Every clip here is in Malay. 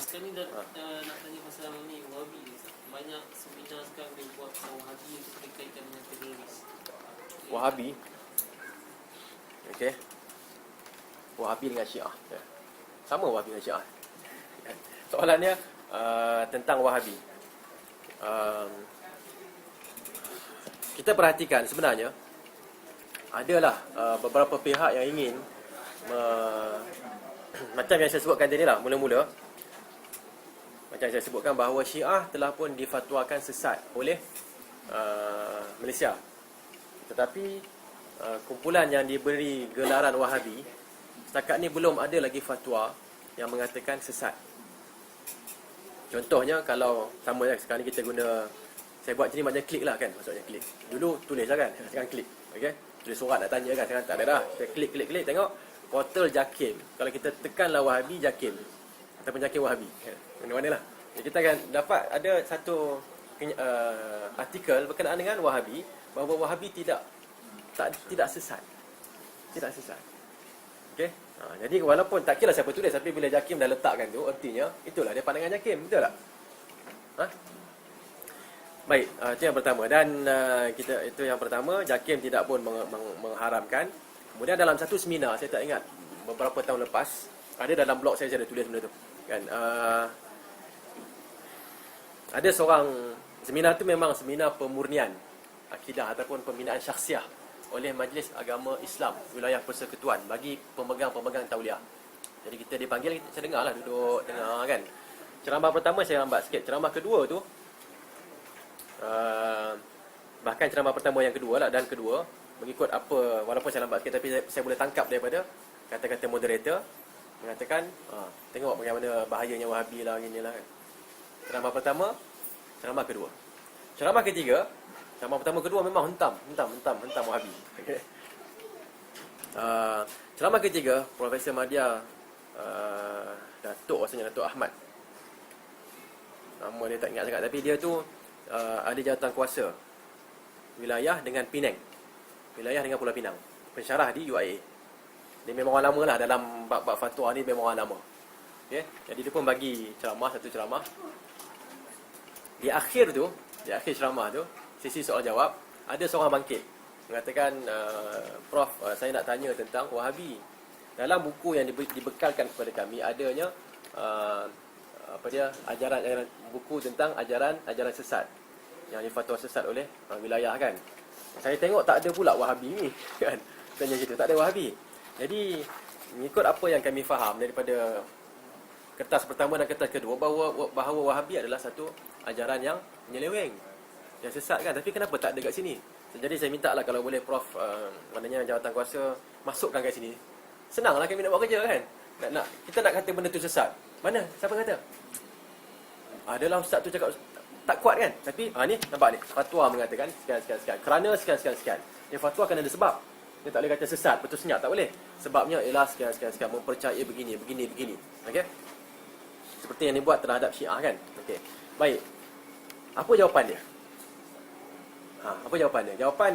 sekarang ni nak tanya pasal ni Wahabi ni. Banyak seminar sekarang dia buat pasal Wahabi itu berkaitan dengan teroris. Wahabi. Okey. Wahabi dengan Syiah. Ya. Sama Wahabi dengan Syiah. Soalannya tentang Wahabi. Kita perhatikan sebenarnya adalah beberapa pihak yang ingin macam yang saya sebutkan tadi lah mula-mula, macam saya sebutkan bahawa Syiah telah pun difatwakan sesat oleh Malaysia. Tetapi kumpulan yang diberi gelaran Wahabi setakat ni belum ada lagi fatwa yang mengatakan sesat. Contohnya kalau sama sekarang ni kita guna, saya buat macam ni macam klik lah kan, maksudnya klik. Dulu tulis lah kan, sekarang klik. Okey, tulis surat nak tanya kan, sekarang tak ada dah. Kita klik tengok portal Jakim. Kalau kita tekanlah Wahabi Jakim ataupun Jakim Wahabi, mana-mana lah. Jadi kita akan dapat ada satu artikel berkenaan dengan Wahabi, bahawa Wahabi tidak sesat. Tidak sesat. Okey. Jadi walaupun tak kira siapa tulis, tapi bila Jakim dah letakkan tu, artinya itulah dia pandangan Jakim, betul tak? Baik, itu yang pertama. Dan itu yang pertama, Jakim tidak pun mengharamkan. Kemudian dalam satu seminar, saya tak ingat beberapa tahun lepas, ada dalam blog saya ada tulis benda tu kan, ada seorang, seminar tu memang seminar pemurnian akidah ataupun pembinaan syakhsiah oleh Majlis Agama Islam Wilayah Persekutuan bagi pemegang-pemegang tauliah. Jadi kita dipanggil, saya dengar lah, duduk dengar kan. Ceramah pertama saya lambat sikit. Ceramah kedua tu, bahkan ceramah pertama yang kedua lah, dan kedua mengikut apa, walaupun saya lambat sikit, tapi saya boleh tangkap daripada kata-kata moderator mengatakan, tengok bagaimana bahayanya Wahabi lah, gini lah kan. Ceramah pertama, ceramah kedua. Ceramah ketiga, ceramah pertama kedua memang hentam Wahabi. Okay. Ceramah ketiga, Profesor Madya Datuk, rasanya Datuk Ahmad, nama dia tak ingat sangat, tapi dia tu ada jawatan kuasa wilayah dengan Penang, wilayah dengan Pulau Pinang, pensyarah di UIA. Dia memang orang lama lah dalam bab fatwa ni, memang orang lama. Okay? Jadi dia pun bagi ceramah, satu ceramah. Di akhir ceramah tu, sesi soal jawab, ada seorang bangkit mengatakan, Prof, saya nak tanya tentang Wahabi. Dalam buku yang dibekalkan kepada kami adanya ajaran buku tentang ajaran sesat yang difatwa sesat oleh wilayah kan. Saya tengok tak ada pula Wahabi ni kan. Tanya gitu, tak ada Wahabi. Jadi mengikut apa yang kami faham daripada kertas pertama dan kertas kedua, bahawa Wahabi adalah satu ajaran yang menyeleweng, yang sesat kan. Tapi kenapa tak ada kat sini? Jadi saya minta lah kalau boleh Prof, maknanya jawatan kuasa, masukkan kat sini. Senanglah kami nak buat kerja kan. Kita nak kata benda tu sesat. Mana? Siapa kata? Adalah ustaz tu cakap tak kuat kan. Tapi ni nampak ni, fatwa mengatakan sekian. Kerana sekian. Dia fatwa kan ada sebab. Dia tak boleh kata sesat betul senyap, tak boleh. Sebabnya ialah sekian, mempercayai begini. Okey. Seperti yang dibuat terhadap Syiah kan. Okey. Baik. Apa jawapan dia? Apa jawapan dia? Jawapan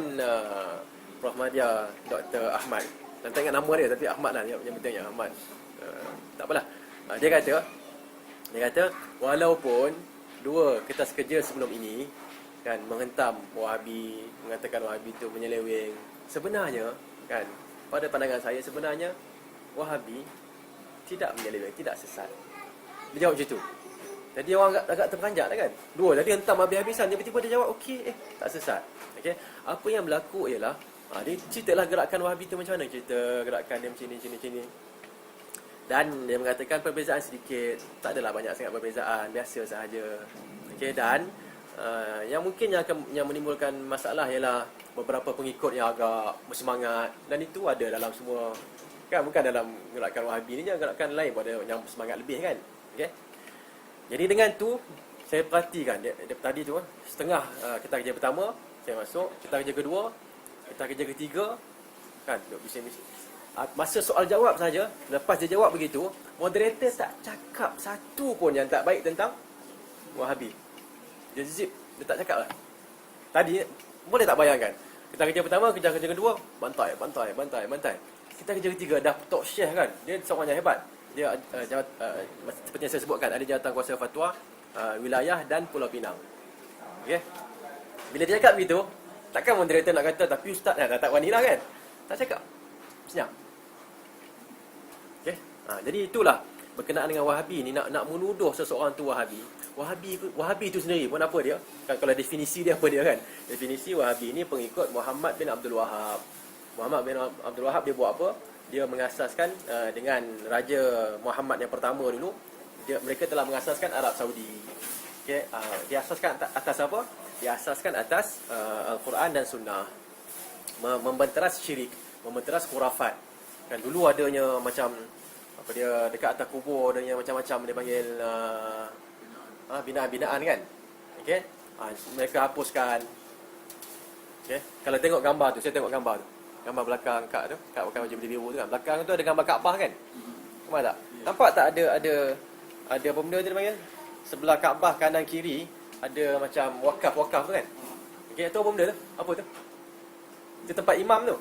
Prof Madya Dr. Ahmad. Dan tak ingat nama dia, tapi Ahmad lah yang pentingnya Ahmad. Tak apalah. Dia kata walaupun dua kertas kerja sebelum ini kan menghentam Wahabi, mengatakan Wahabi itu menyeleweng, sebenarnya kan pada pandangan saya sebenarnya Wahabi tidak menyeleweng, tidak sesat. Dia jawab macam tu. Jadi orang agak terperanjat lah kan. Dua tadi hentam habis-habisan, tiba-tiba dia jawab okey, tak sesat. Okey. Apa yang berlaku ialah dia ceritalah gerakan Wahabi itu macam mana, cerita gerakan dia macam ni. Dan dia mengatakan perbezaan sedikit, tak adalah banyak sangat perbezaan, biasa sahaja. Okey. Dan yang mungkin yang menimbulkan masalah ialah beberapa pengikut yang agak bersemangat, dan itu ada dalam semua kan, bukan dalam gerakan Wahabi ni, gerakan lain pun ada yang semangat lebih kan. Okey. Jadi dengan tu saya perhatikan dia tadi tu setengah kertas kerja pertama saya masuk, kertas kerja kedua, kertas kerja ketiga kan, duk bising-bising. Masa soal jawab saja, lepas dia jawab begitu, moderator tak cakap satu pun yang tak baik tentang Wahabi. Dia zip, dia tak cakap lah. Tadi boleh tak bayangkan, kertas kerja pertama, kertas kerja kedua, bantai. Kertas kerja ketiga dah talk share kan, dia seorang yang hebat. dia seperti yang saya sebutkan, ada jawatan kuasa fatwa wilayah dan Pulau Pinang. Okey. Bila dia cakap begitu, takkan moderator nak kata tapi ustaz tak wani lah kan? Tak cakap. Senyap. Okey. Jadi itulah berkenaan dengan Wahabi ni, nak menuduh seseorang tu Wahabi. Wahabi itu sendiri pun apa dia? Kan kalau definisi dia apa dia kan? Definisi Wahabi ni pengikut Muhammad bin Abdul Wahab. Muhammad bin Abdul Wahab dia buat apa? Dia mengasaskan dengan Raja Muhammad yang pertama dulu, mereka telah mengasaskan Arab Saudi. Okey, dia asaskan atas apa? Dia asaskan atas Al-Quran dan Sunnah. Membenteras syirik, membenteras khurafat. Kan dulu adanya macam apa dia dekat atas kubur adanya macam-macam dia panggil binaan-binaan kan. Okey. Mereka hapuskan. Okey. Kalau tengok gambar tu, saya tengok gambar tu. Gambar belakang kak tu, kak bukan baju biru tu kan. Belakang tu ada gambar Kaabah kan? Nampak tak? Nampak tak ada apa benda tu dia panggil? Sebelah Kaabah kanan kiri ada macam wakaf tu kan? Okey, tu apa benda tu? Apa tu? Itu tempat imam tu.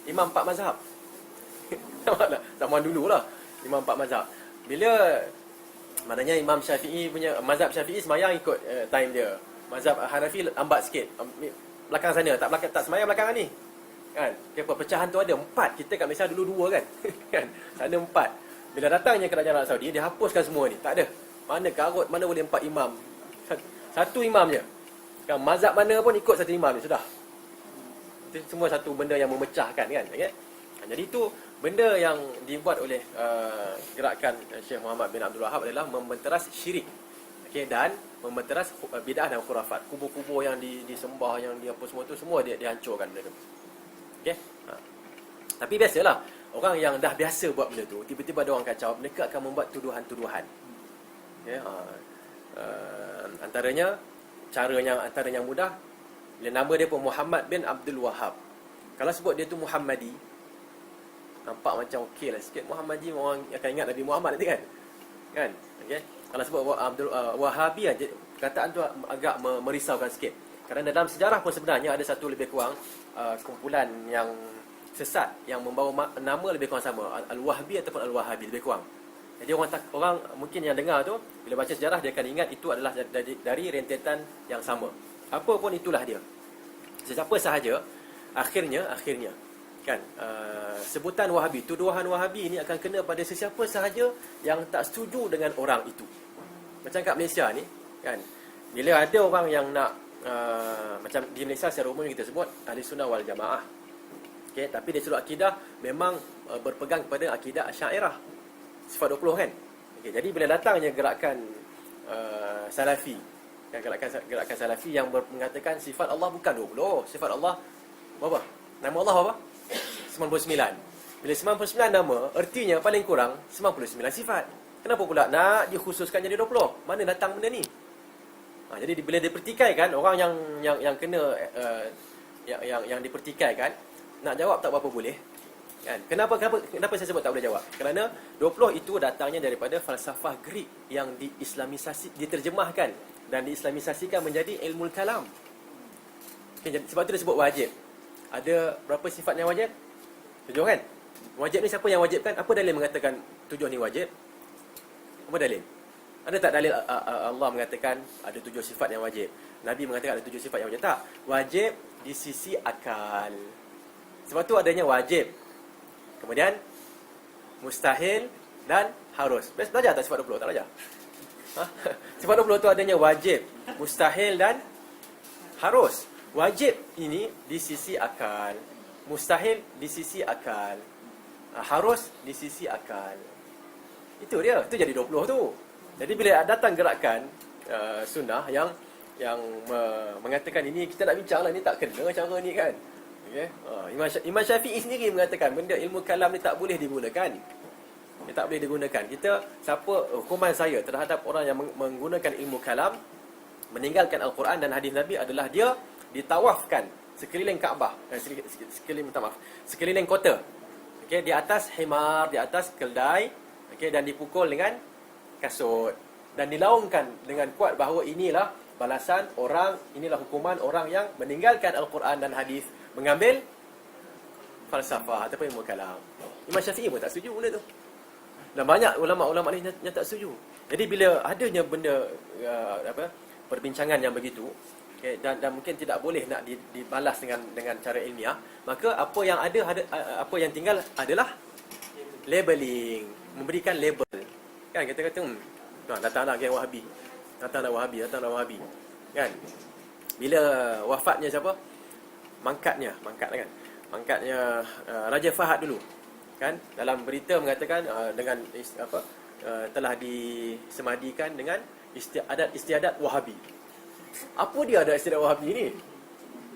Imam 4 mazhab. Nampak tak? Zaman dululah. Imam 4 mazhab. Bila maknanya Imam Syafi'i punya mazhab Syafi'i semayang ikut time dia. Mazhab Hanafi lambat sikit. Belakang sana, tak semayang belakang ni. Kan? Perpecahan tu ada 4. Kita kat Malaysia dulu 2 kan. Kan? Sana 4. Bila datangnya kerajaan Arab Saudi, dia hapuskan semua ni. Tak ada. Mana karut, mana boleh 4 imam. Satu imam je. Kan? Mazhab mana pun ikut satu imam ni sudah. Itu semua satu benda yang memecahkan kan. Okay? Jadi itu benda yang dibuat oleh gerakan Syekh Muhammad bin Abdul Wahab adalah membenteras syirik. Okey, dan membenteras bid'ah dan khurafat. Kubur-kubur yang disembah, yang dia apa semua tu, semua dia dihancurkan benda tu. Okey. Tapi biasalah, orang yang dah biasa buat benda tu, tiba-tiba ada orang kacau, mereka akan membuat tuduhan-tuduhan. Okey, antaranya antara yang mudah, bila nama dia pun Muhammad bin Abdul Wahab. Kalau sebut dia tu Muhammadi, nampak macam okey lah sikit. Muhammadi, orang akan ingat Nabi Muhammad nanti kan. Kan? Okey. Kalau sebut Abdul Wahabi, perkataan tu agak merisaukan sikit. Kerana dalam sejarah pun sebenarnya ada satu lebih kurang kumpulan yang sesat yang membawa nama lebih kurang sama, Al-Wahbi ataupun Al-Wahabi, lebih kurang. Jadi orang mungkin yang dengar tu bila baca sejarah dia akan ingat itu adalah dari rentetan yang sama. Apa pun itulah dia. Sesiapa sahaja akhirnya kan sebutan Wahabi, tuduhan Wahabi ini akan kena pada sesiapa sahaja yang tak setuju dengan orang itu. Macam kat Malaysia ni kan, bila ada orang yang nak macam di Malaysia secara umum kita sebut Ahli Sunnah wal Jamaah. Okey, tapi dari sudut akidah memang berpegang kepada akidah Asy'ariyah. Sifat 20 kan. Okey, jadi bila datangnya gerakan Salafi, kan, gerakan Salafi yang mengatakan sifat Allah bukan 20, sifat Allah berapa? Nama Allah berapa? 99. Bila 99 nama, ertinya paling kurang 99 sifat. Kenapa pula nak dikhususkan jadi 20? Mana datang benda ni? Jadi bila dipertikaikan, orang yang kena yang dipertikaikan nak jawab tak berapa boleh. Kan? Kenapa saya sebut tak boleh jawab? Kerana 20 itu datangnya daripada falsafah Greek yang diterjemahkan dan diislamisasikan menjadi ilmu kalam. Okay, sebab tu dia sebut wajib. Ada berapa sifat yang wajib? 7 kan? Wajib ni siapa yang wajibkan? Apa dalil mengatakan 7 ni wajib? Apa dalil? Ada tak dalil Allah mengatakan ada 7 sifat yang wajib? Nabi mengatakan ada 7 sifat yang wajib? Tak. Wajib di sisi akal. Sebab tu adanya wajib. Kemudian mustahil dan harus. Belajar tak sifat 20? Tak belajar. Sifat 20 tu adanya wajib, mustahil dan harus. Wajib ini di sisi akal, mustahil di sisi akal, harus di sisi akal. Itu dia. Itu jadi 20 tu. Jadi bila datang gerakan sunnah yang mengatakan ini, kita nak bincang lah, ni tak kena cara ni kan. Okay? Imam Syafi'i sendiri mengatakan benda ilmu kalam ni tak boleh digunakan. Dia tak boleh digunakan. Hukuman saya terhadap orang yang menggunakan ilmu kalam, meninggalkan Al-Quran dan hadis Nabi adalah dia ditawafkan sekeliling Kaabah, sekeliling kota. Okey, di atas himar, di atas keldai, okey, dan dipukul dengan kasut dan dilaungkan dengan kuat bahawa inilah balasan orang, inilah hukuman orang yang meninggalkan Al-Quran dan hadis, mengambil falsafah ataupun ilmu kalam. Imam Syafi'i pun tak setuju benda tu. Dan banyak ulama-ulama ni yang tak setuju. Jadi bila adanya benda perbincangan yang begitu, okay, dan mungkin tidak boleh nak dibalas dengan cara ilmiah, maka apa yang ada apa yang tinggal adalah labeling, memberikan label. Kan kita kata datanglah geng Wahabi. Datanglah Wahabi. Kan? Bila wafatnya siapa? Mangkatnya Raja Fahad dulu. Kan? Dalam berita mengatakan dengan telah disemadikan dengan istiadat Wahabi. Apa dia adat istiadat Wahabi ni?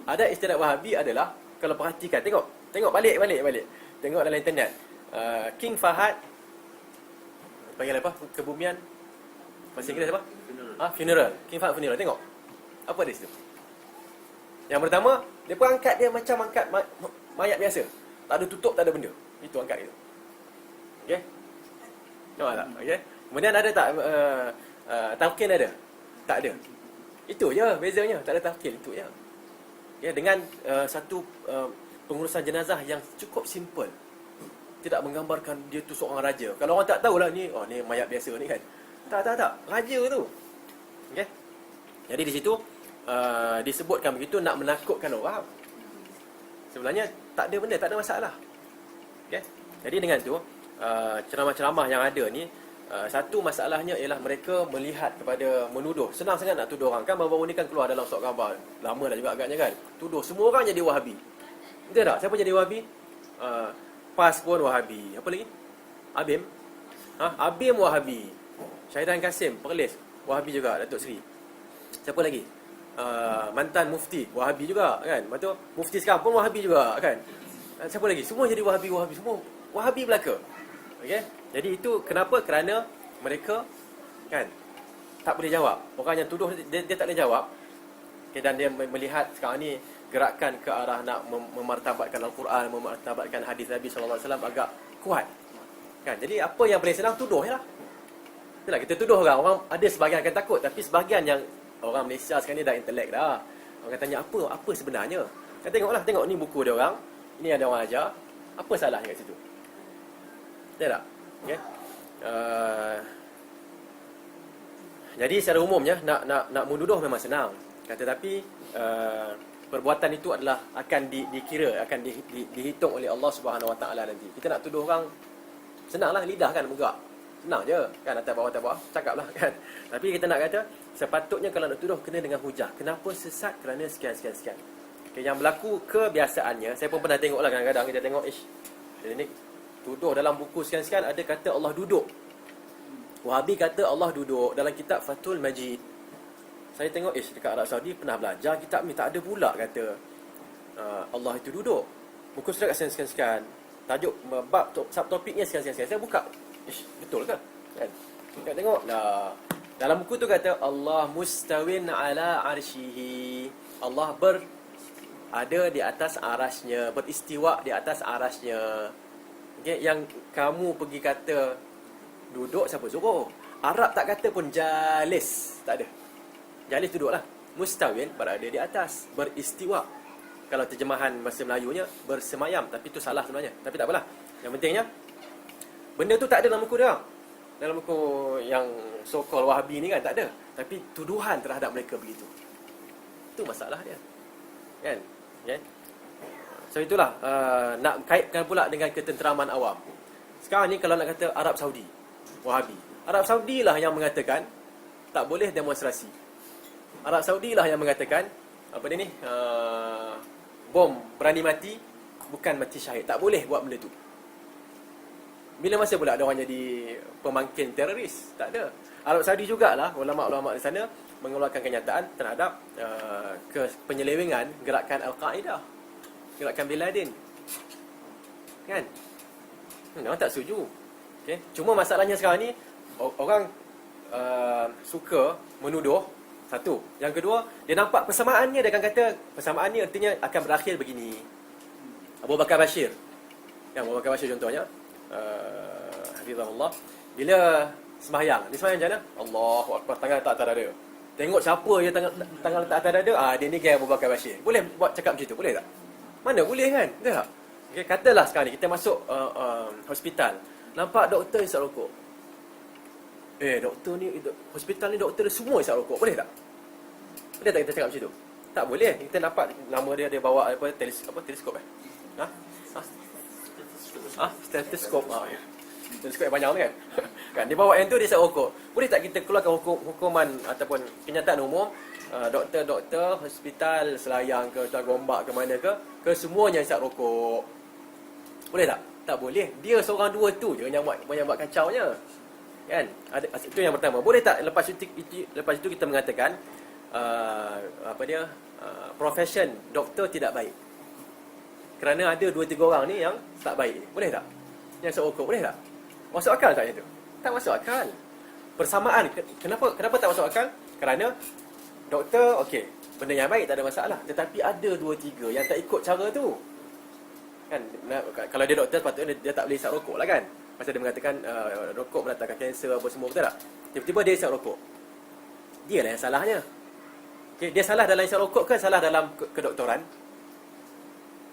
Adat istiadat Wahabi adalah, kalau perhatikan, tengok balik. Tengok dalam internet. King Fahad panggil apa? Kebumian. Bahasa Inggeris apa? Funeral. King Fahad funeral. Tengok. Apa dia situ? Yang pertama, depa angkat dia macam angkat mayat biasa. Tak ada tutup, tak ada benda. Itu angkat itu. Okey? Nampak tak? Okey. Kemudian ada tak tafkin ada? Tak ada. Itu je bezanya, tak ada tafkin, itu je. Ya, dengan satu pengurusan jenazah yang cukup simple. Tidak menggambarkan dia tu seorang raja. Kalau orang tak tahulah ni, ni mayat biasa ni kan. Tak. Raja tu. Okey. Jadi di situ disebutkan begitu nak menakutkan orang. Sebenarnya tak ada benda, tak ada masalah. Okey. Jadi dengan tu ceramah-ceramah yang ada ni, satu masalahnya ialah mereka melihat kepada menuduh. Senang sangat nak tuduh orang. Kan baru-baru ni kan keluar dalam surat khabar. Lama dah juga agaknya kan. Tuduh semua orang jadi Wahabi. Betul tak? Siapa jadi Wahabi? PAS pun Wahabi. Apa lagi? Abim. Abim Wahabi. Syahidan Kasim, Perlis, Wahabi juga, Datuk Seri. Siapa lagi? Mantan Mufti, Wahabi juga kan. Betul? Mufti sekarang pun Wahabi juga kan. Siapa lagi? Semua jadi Wahabi. Semua Wahabi belaka. Okey? Jadi itu kenapa? Kerana mereka kan tak boleh jawab. Orang yang tuduh dia tak boleh jawab. Okay, dan dia melihat sekarang ni gerakan ke arah nak memartabatkan Al-Quran, memartabatkan hadis Nabi sallallahu alaihi wasallam agak kuat. Kan? Jadi apa yang paling senang tuduh jelah. Itulah kita tuduh orang ada sebahagian akan takut, tapi sebahagian yang orang Malaysia sekarang ni dah intelek dah. Orang tanya apa sebenarnya? Kan tengok ni buku dia orang. Ini ada orang ajar. Apa salahnya kat situ? Betul tak? Okay. Jadi secara umumnya nak menuduh memang senang. Tetapi perbuatan itu adalah akan dikira, akan dihitung oleh Allah Subhanahu Wa Taala nanti. Kita nak tuduh orang senanglah, lidah kan megak. Senang je kan, atas bawah cakaplah kan. Tapi kita nak kata sepatutnya kalau nak tuduh kena dengan hujah. Kenapa sesat? Kerana sekian. Okay, yang berlaku kebiasaannya, saya pun pernah tengoklah kadang-kadang kita tengok ini tuduh dalam buku sekian ada kata Allah duduk. Wahabi kata Allah duduk dalam kitab Fathul Majid. Saya tengok dekat Arab Saudi pernah belajar kitab ni, tak ada pula kata Allah itu duduk. Buku surat sekian. Tajuk bab subtopiknya sekian. Saya buka. Betul ke? Kan? Kita tengok dalam buku tu kata Allah mustawin ala arsyihi. Allah ada di atas arasnya, beristiwa di atas arasnya. Okay, yang kamu pergi kata duduk, siapa suruh? Arab tak kata pun jalis, tak ada. Jalis duduklah. Mustawin berada di atas, beristiwa. Kalau terjemahan bahasa Melayunya bersemayam, tapi itu salah sebenarnya. Tapi tak apalah. Yang pentingnya benda tu tak ada dalam buku dia. Dalam buku yang so-called Wahabi ni kan tak ada. Tapi tuduhan terhadap mereka begitu. Itu masalah dia. Kan? Okay? So itulah nak kaitkan pula dengan ketenteraman awam. Sekarang ni kalau nak kata Arab Saudi Wahabi, Arab Saudi lah yang mengatakan tak boleh demonstrasi. Arab Saudi lah yang mengatakan apa dia ni, bom berani mati bukan mati syahid. Tak boleh buat benda tu. Bila masa pula ada orang jadi pemangkin teroris? Tak ada. Arab Saudi jugalah ulama-ulama di sana mengeluarkan kenyataan terhadap penyelewengan gerakan Al-Qaeda, gerakan Bin Laden. Kan? Orang tak setuju. Okay? Cuma masalahnya sekarang ni orang suka menuduh. Satu. Yang kedua, dia nampak persamaannya, dia akan kata persamaannya artinya akan berakhir begini. Abu Bakar Bashir. Yang Abu Bakar Bashir contohnya, hafizahullah, bila sembahyang, dia sembahyang macam mana? Allahu Akbar, tangan letak atas dada. Tengok siapa yang tangan letak atas dada, dia ni gaya Abu Bakar Bashir. Boleh buat cakap macam tu? Boleh tak? Mana boleh kan? Betul tak? Okay, katalah sekarang ni kita masuk hospital. nampak doktor isap rokok. Doktor ni, hospital ni doktor dia semua isap rokok. Boleh tak? Boleh tak kita cakap macam tu? Tak boleh. Kita nampak nama dia bawa teleskop stetoskop. Teleskop yang panjang tu kan. Kan dia bawa yang tu, dia isap rokok. Boleh tak kita keluarkan hukuman ataupun kenyataan umum, doktor-doktor hospital Selayang ke Tuan Gombak ke mana ke semuanya isap rokok. Boleh tak? Tak boleh. Dia seorang dua tu je yang buat kacaunya. Kan? Itu yang pertama. Boleh tak lepas itu kita mengatakan profession doktor tidak baik kerana ada 2-3 orang ni yang tak baik. Boleh tak? Yang isap rokok boleh tak? Masuk akal tak itu? Tak masuk akal. Persamaan. Kenapa tak masuk akal? Kerana doktor, okey, benda yang baik tak ada masalah. Tetapi ada 2-3 yang tak ikut cara tu. Kan? Kalau dia doktor, patutnya dia tak boleh isap rokok lah kan? Pasal dia mengatakan rokok mendatangkan kanser apa semua, betul tak? Tiba-tiba dia isap rokok. Dia lah yang salahnya. Okay, dia salah dalam isap rokok ke salah dalam kedoktoran?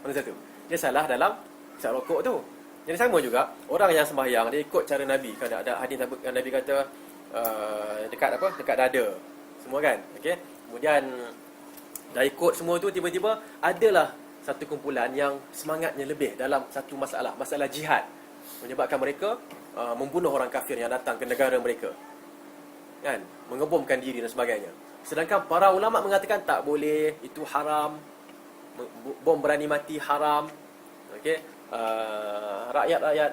Mana satu? Dia salah dalam isap rokok tu. Jadi sama juga, orang yang sembahyang, dia ikut cara Nabi. Kan ada hadis Nabi kata dekat dada. Semua kan? Okey. Kemudian dah ikut semua tu, tiba-tiba adalah satu kumpulan yang semangatnya lebih dalam satu masalah jihad, menyebabkan mereka membunuh orang kafir yang datang ke negara mereka, kan, mengebomkan diri dan sebagainya. Sedangkan para ulama mengatakan tak boleh, itu haram, bom berani mati haram. Okey. Rakyat-rakyat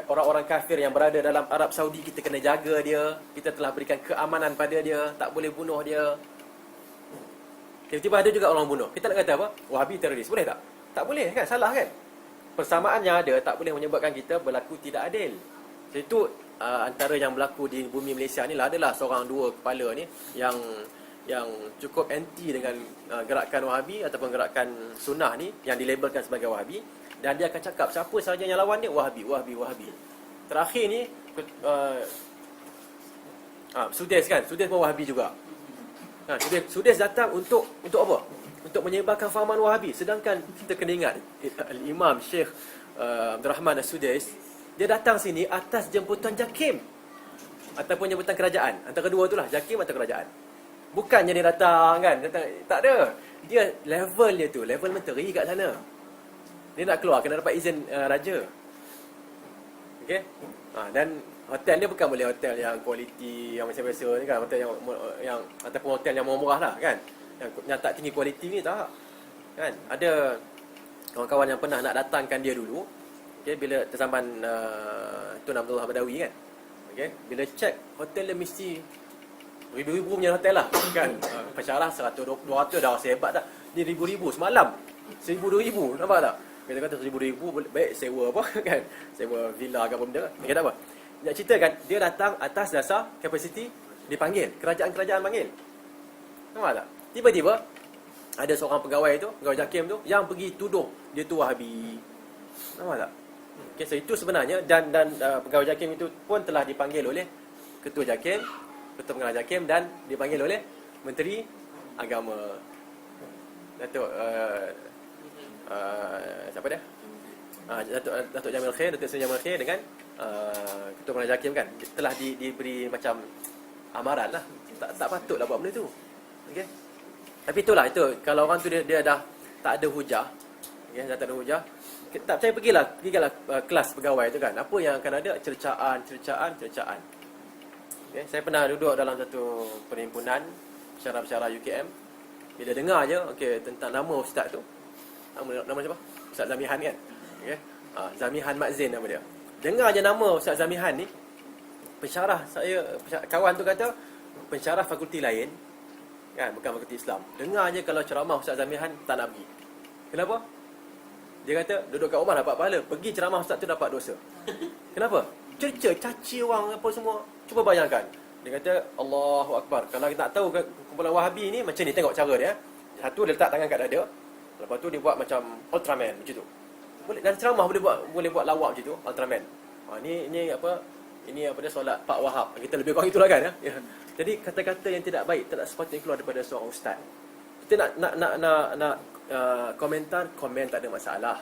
orang-orang kafir yang berada dalam Arab Saudi, kita kena jaga dia, kita telah berikan keamanan pada dia, tak boleh bunuh dia. Tiba-tiba ada juga orang bunuh. Kita nak kata apa? Wahabi teroris. Boleh tak? Tak boleh kan? Salah kan? Persamaan yang ada tak boleh menyebabkan kita berlaku tidak adil. Itu antara yang berlaku di bumi Malaysia ni lah, adalah seorang dua kepala ni yang cukup anti dengan gerakan Wahabi ataupun gerakan sunnah ni yang dilabelkan sebagai Wahabi, dan dia akan cakap siapa sahaja yang lawan dia Wahabi. Terakhir ni Sudes kan? Sudes pun Wahabi juga. Sudes datang untuk apa? Untuk menyebarkan fahaman Wahabi. Sedangkan kita kena ingat Imam Syekh Abdul Rahman As-Sudes, dia datang sini atas jemputan JAKIM ataupun jemputan kerajaan. Antara dua itulah, JAKIM atau kerajaan. Bukannya dia datang kan? Tak ada. Dia level dia tu, level menteri kat sana. Dia nak keluar kena dapat izin raja. Okey? Dan hotel dia bukan boleh hotel yang kualiti yang macam biasa ni kan, hotel yang ataupun hotel yang murah-murah lah kan. Yang tak tinggi kualiti ni tak. Kan? Ada kawan-kawan yang pernah nak datangkan dia dulu. Okey, bila tersamban Tun Abdullah Badawi kan. Okey, bila check hotel dia mesti ribu-ribu punya hotel lah kan. Pensyarah 100-200 dah rasa hebat dah. Ni ribu-ribu semalam. 1,000-2,000, nampak tak? Kita kata 1,000 baik sewa apa kan? Sewa villa ke apa benda. Dia kata apa? Nak cerita kan, dia datang atas dasar kapasiti dipanggil, kerajaan-kerajaan panggil. Nampak tak? Tiba-tiba ada seorang pegawai JAKIM tu yang pergi tuduh dia tu Wahabi. Nampak tak? Okay, so itu sebenarnya dan pegawai JAKIM itu pun telah dipanggil oleh ketua JAKIM, ketua pengarah JAKIM, dan dipanggil oleh Menteri Agama Datuk siapa dia? Datuk Jamil Khair, Datuk Seri Jamil Khair dengan ketua pengarah JAKIM kan, telah diberi macam amaran lah. Tak patutlah buat benda tu. Okey. Tapi itulah, itu kalau orang tu dia dah tak ada hujah. Okey, dah tak ada hujah. Tak percaya, pergilah kelas pegawai tu kan. Apa yang akan ada? Cercaan. Okey, saya pernah duduk dalam satu perhimpunan pensyarah-pensyarah UKM. Bila dengar je tentang nama ustaz tu. Nama siapa? Ustaz Zamihan kan? Okey. Zamihan Matzin nama dia. Dengar je nama Ustaz Zamihan ni, pensyarah saya, kawan tu kata pensyarah fakulti lain kan, bukan fakulti Islam. Dengar je kalau ceramah Ustaz Zamihan tak nak pergi. Kenapa? Dia kata duduk kat rumah dapat pahala, pergi ceramah ustaz tu dapat dosa. Kenapa? Cerca, caci orang apa semua. Cuba bayangkan. Dia kata Allahu Akbar. Kalau kita nak tahu kumpulan Wahabi ni macam ni, tengok cara dia. Satu, dia letak tangan kat dada. Lepas tu dia buat macam Ultraman macam tu. Boleh, dan ceramah boleh buat lawak macam tu, Ultraman. Ini apa dia, solat Pak Wahab. Kita lebih kurang itulah kan ya. Jadi kata-kata yang tidak baik tak sepatutnya keluar daripada seorang ustaz. Kita nak komentar, komen tak ada masalah.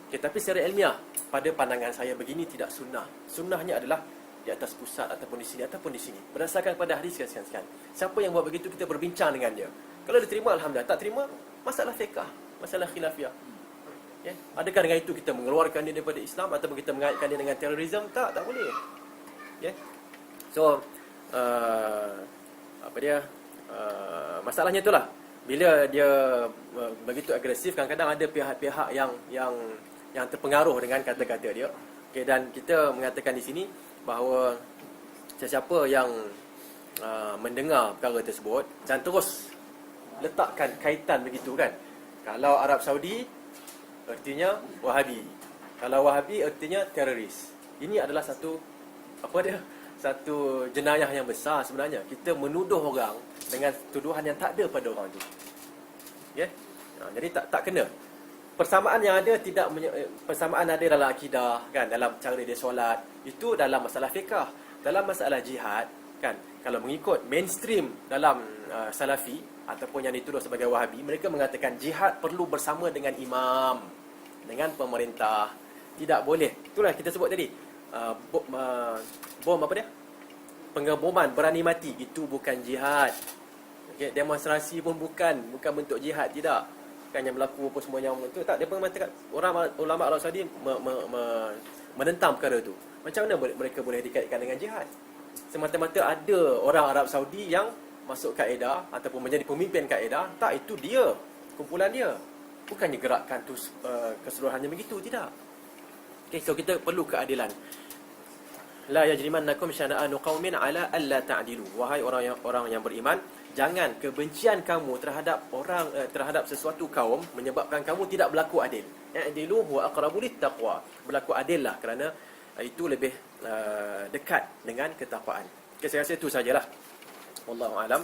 Okay, tapi secara ilmiah, pada pandangan saya begini tidak sunnah. Sunnahnya adalah di atas pusat ataupun di sini ataupun di sini. Berdasarkan pada hadis sekian-sekian. Siapa yang buat begitu, kita berbincang dengan dia. Kalau dia terima, alhamdulillah. Tak terima, masalah fiqah, masalah khilafiyah. Okay. Adakah dengan itu kita mengeluarkan dia daripada Islam ataupun kita mengaitkan dia dengan terorisme? Tak boleh. Okay. So, masalahnya itulah. Bila dia begitu agresif, kadang-kadang ada pihak-pihak yang terpengaruh dengan kata-kata dia. Okay, dan kita mengatakan di sini bahawa sesiapa yang mendengar perkara tersebut dan terus letakkan kaitan begitu kan. Kalau Arab Saudi artinya Wahabi. Kalau Wahabi artinya teroris. Ini adalah satu jenayah yang besar sebenarnya. Kita menuduh orang dengan tuduhan yang tak ada pada orang tu. Ya. Jadi tak kena. Persamaan yang ada persamaan ada dalam akidah kan, dalam cara dia solat, itu dalam masalah fiqh. Dalam masalah jihad kan, kalau mengikut mainstream dalam Salafi ataupun yang dituduh sebagai Wahabi, mereka mengatakan jihad perlu bersama dengan imam, dengan pemerintah. Tidak boleh. Itulah kita sebut tadi. Bom apa dia? Pengeboman berani mati, itu bukan jihad. Okay, demonstrasi pun bukan bentuk jihad, tidak. Kan yang berlaku apa semuanya itu tak, dia pun mengatakan orang ulama Arab Saudi menentang perkara itu. Macam mana mereka boleh dikaitkan dengan jihad? Semata-mata ada orang Arab Saudi yang masuk kaedah ataupun menjadi pemimpin kaedah, tak, itu dia, kumpulan dia. Bukannya gerakan tu keseluruhannya begitu, tidak. Okay, so kita perlu keadilan. La yajrimannakum syana'anu qaumin ala alla ta'dilu. Wahai orang yang beriman, jangan kebencian kamu terhadap sesuatu kaum menyebabkan kamu tidak berlaku adil. I'dilu huwa aqrabu littaqwa. Berlaku adillah, kerana itu lebih dekat dengan ketakwaan. Okay, saya rasa itu sajalah. Wallahu alam.